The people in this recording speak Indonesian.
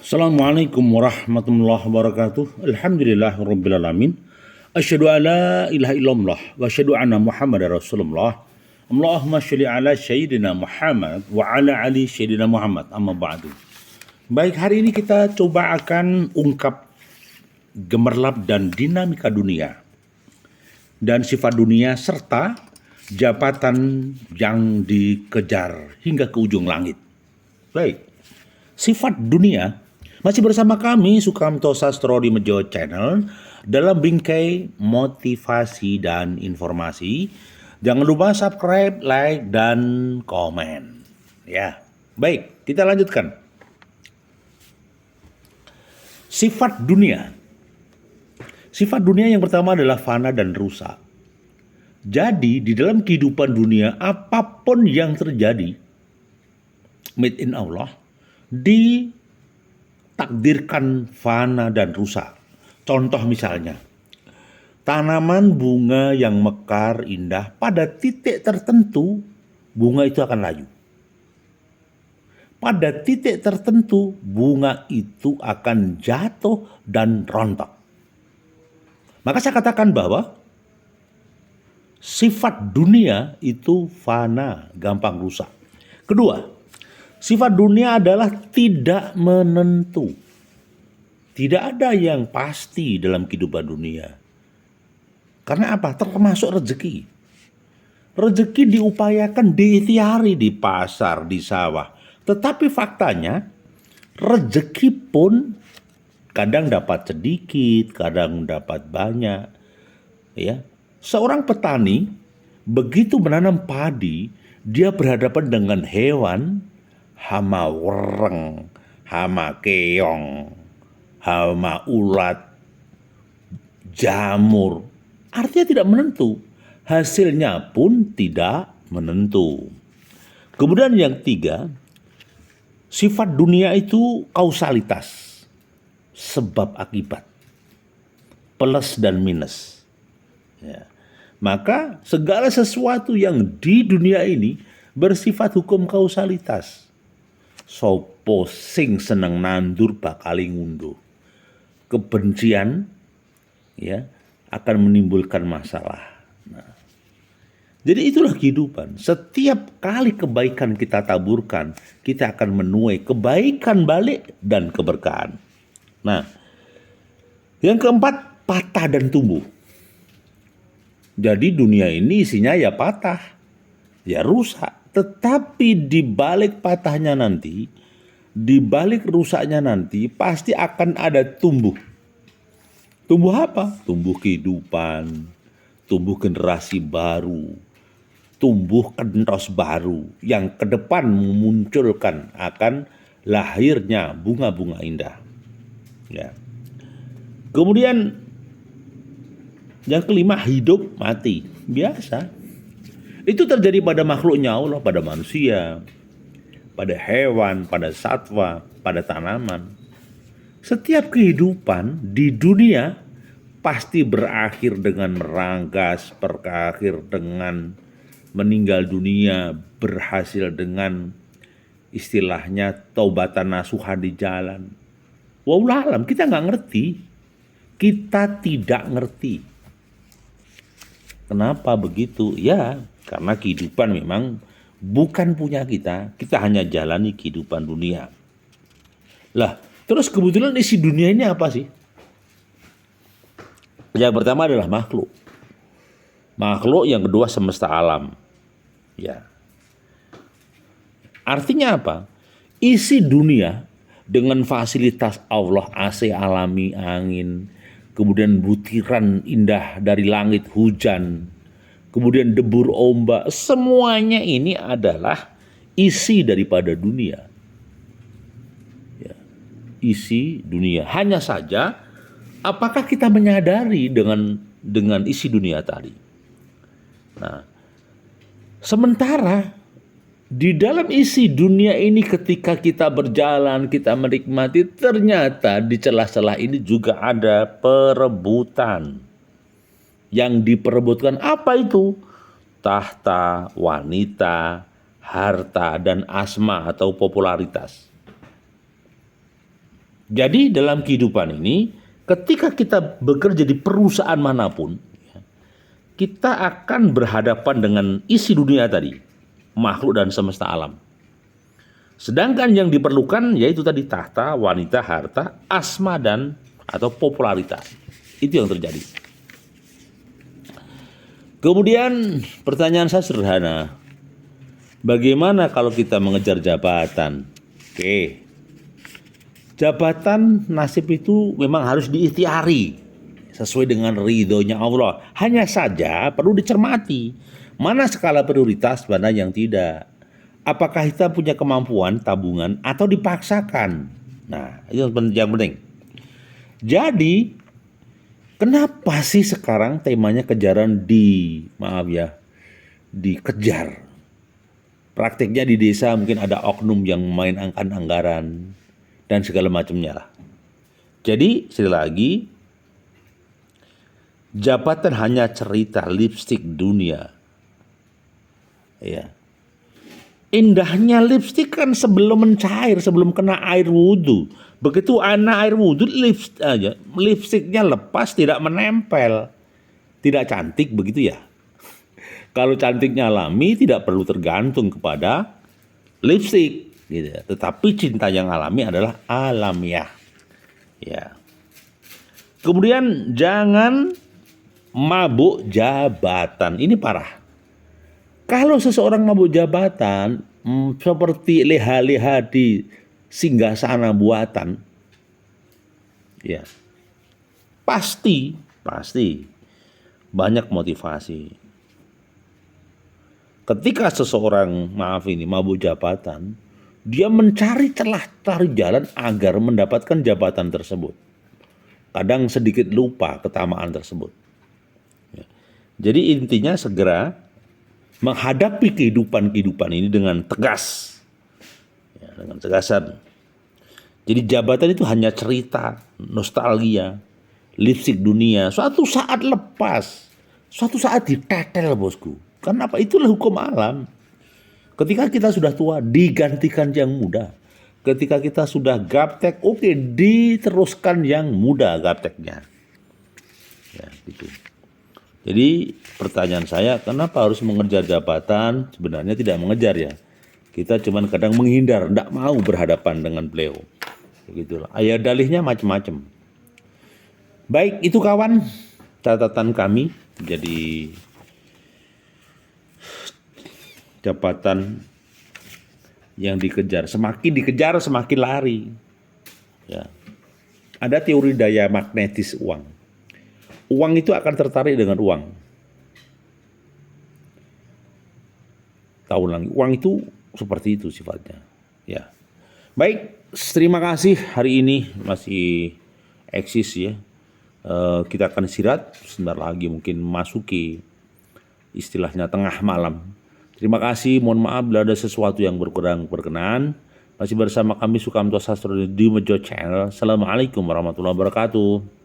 Assalamualaikum warahmatullahi wabarakatuh. Alhamdulillahirabbil alamin. Asyhadu an la ilaha illallah wa asyhadu anna Muhammadar Rasulullah. Allahumma shalli ala sayyidina Muhammad wa ala ali sayyidina Muhammad. Amma ba'du. Baik, hari ini kita coba akan ungkap gemerlap dan dinamika dunia dan sifat dunia serta jabatan yang dikejar hingga ke ujung langit. Baik, sifat dunia masih bersama kami Sukamto Sastro di Mejo Channel dalam bingkai motivasi dan informasi. Jangan lupa subscribe, like, dan komen. Ya, baik, kita lanjutkan. Sifat dunia. Sifat dunia yang pertama adalah fana dan rusak. Jadi di dalam kehidupan dunia apapun yang terjadi, made in Allah, ditakdirkan fana dan rusak. Contoh misalnya, tanaman bunga yang mekar indah pada titik tertentu bunga itu akan layu. Pada titik tertentu bunga itu akan jatuh dan rontok. Maka saya katakan bahwa sifat dunia itu fana, gampang rusak. Kedua, sifat dunia adalah tidak menentu. Tidak ada yang pasti dalam kehidupan dunia. Karena apa? Termasuk rezeki. Rezeki diupayakan, diikhtiari di pasar, di sawah. Tetapi faktanya, rezeki pun kadang dapat sedikit, kadang dapat banyak. Ya, seorang petani begitu menanam padi, dia berhadapan dengan hewan, hama wereng, hama keong, hama ulat, jamur. Artinya tidak menentu. Hasilnya pun tidak menentu. Kemudian yang tiga, sifat dunia itu kausalitas. Sebab akibat. Plus dan minus. Ya. Maka segala sesuatu yang di dunia ini bersifat hukum kausalitas. Sopo sing seneng nandur bakali ngunduh. Kebencian ya akan menimbulkan masalah. Nah, jadi itulah kehidupan. Setiap kali kebaikan kita taburkan, kita akan menuai kebaikan balik dan keberkahan. Nah, yang keempat, patah dan tumbuh. Jadi dunia ini isinya ya patah, ya rusak. Tetapi di balik patahnya nanti, di balik rusaknya nanti, pasti akan ada tumbuh. Tumbuh apa? Tumbuh kehidupan, tumbuh generasi baru, tumbuh kentos baru yang ke depan memunculkan akan lahirnya bunga-bunga indah. Ya. Kemudian yang kelima, hidup mati. Biasa. Itu terjadi pada makhluknya Allah, pada manusia, pada hewan, pada satwa, pada tanaman. Setiap kehidupan di dunia pasti berakhir dengan meranggas, berakhir dengan meninggal dunia, berhasil dengan istilahnya taubatan nasuha di jalan. Wallahu alam, kita nggak ngerti. Kita tidak ngerti. Kenapa begitu? Ya, karena kehidupan memang bukan punya kita. Kita hanya jalani kehidupan dunia. Lah, terus kebetulan isi dunia ini apa sih? Yang pertama adalah makhluk. Makhluk, yang kedua semesta alam. Ya. Artinya apa? Isi dunia dengan fasilitas Allah, AC alami, angin, kemudian butiran indah dari langit, hujan, kemudian debur ombak, semuanya ini adalah isi daripada dunia. Ya, isi dunia. Hanya saja, apakah kita menyadari dengan isi dunia tadi? Nah, sementara di dalam isi dunia ini ketika kita berjalan, kita menikmati, ternyata di celah-celah ini juga ada perebutan. Yang diperebutkan apa itu? Tahta, wanita, harta, dan asma atau popularitas. Jadi dalam kehidupan ini, ketika kita bekerja di perusahaan manapun, kita akan berhadapan dengan isi dunia tadi, makhluk dan semesta alam. Sedangkan yang diperlukan yaitu tadi tahta, wanita, harta, asma dan atau popularitas. Itu yang terjadi. Kemudian pertanyaan saya sederhana. Bagaimana kalau kita mengejar jabatan? Oke. Jabatan nasib itu memang harus diikhtiari sesuai dengan ridhonya Allah. Hanya saja perlu dicermati mana skala prioritas, mana yang tidak. Apakah kita punya kemampuan tabungan atau dipaksakan? Nah, itu yang penting. Jadi, kenapa sih sekarang temanya kejaran dikejar? Praktiknya di desa mungkin ada oknum yang main anggaran dan segala macamnya lah. Jadi, sekali lagi, jabatan hanya cerita lipstik dunia. Ya. Indahnya lipstik kan sebelum mencair, sebelum kena air wudhu. Begitu kena air wudhu, lipstiknya lepas, tidak menempel. Tidak cantik begitu ya. Kalau cantiknya alami, tidak perlu tergantung kepada lipstik. Gitu. Tetapi cinta yang alami adalah alamiah. Ya. Kemudian jangan mabuk jabatan. Ini parah. Kalau seseorang mabuk jabatan seperti leha-leha di singgasana buatan, ya pasti banyak motivasi. Ketika seseorang mabuk jabatan, dia mencari celah, cari jalan agar mendapatkan jabatan tersebut. Kadang sedikit lupa ketamaan tersebut. Ya. Jadi intinya segera menghadapi kehidupan ini dengan tegas, ya, dengan tegasan. Jadi jabatan itu hanya cerita, nostalgia, lipstik dunia. Suatu saat lepas, suatu saat ditetel bosku. Karena apa? Itulah hukum alam. Ketika kita sudah tua, digantikan yang muda. Ketika kita sudah gaptek, oke, diteruskan yang muda gapteknya. Ya, gitu. Jadi pertanyaan saya, kenapa harus mengejar jabatan? Sebenarnya tidak mengejar ya. Kita cuman kadang menghindar, tidak mau berhadapan dengan beliau. Begitulah. Ayat dalihnya macam-macam. Baik, itu kawan catatan kami. Jadi jabatan yang dikejar, semakin lari. Ya. Ada teori daya magnetis uang. Uang itu akan tertarik dengan uang. Tahu lagi, uang itu seperti itu sifatnya. Ya. Baik, terima kasih hari ini masih eksis ya. Kita akan istirahat sebentar lagi, mungkin masuki istilahnya tengah malam. Terima kasih, mohon maaf bila ada sesuatu yang berkurang berkenan. Masih bersama kami Sukamto Sastro di Mejo Channel. Assalamualaikum warahmatullahi wabarakatuh.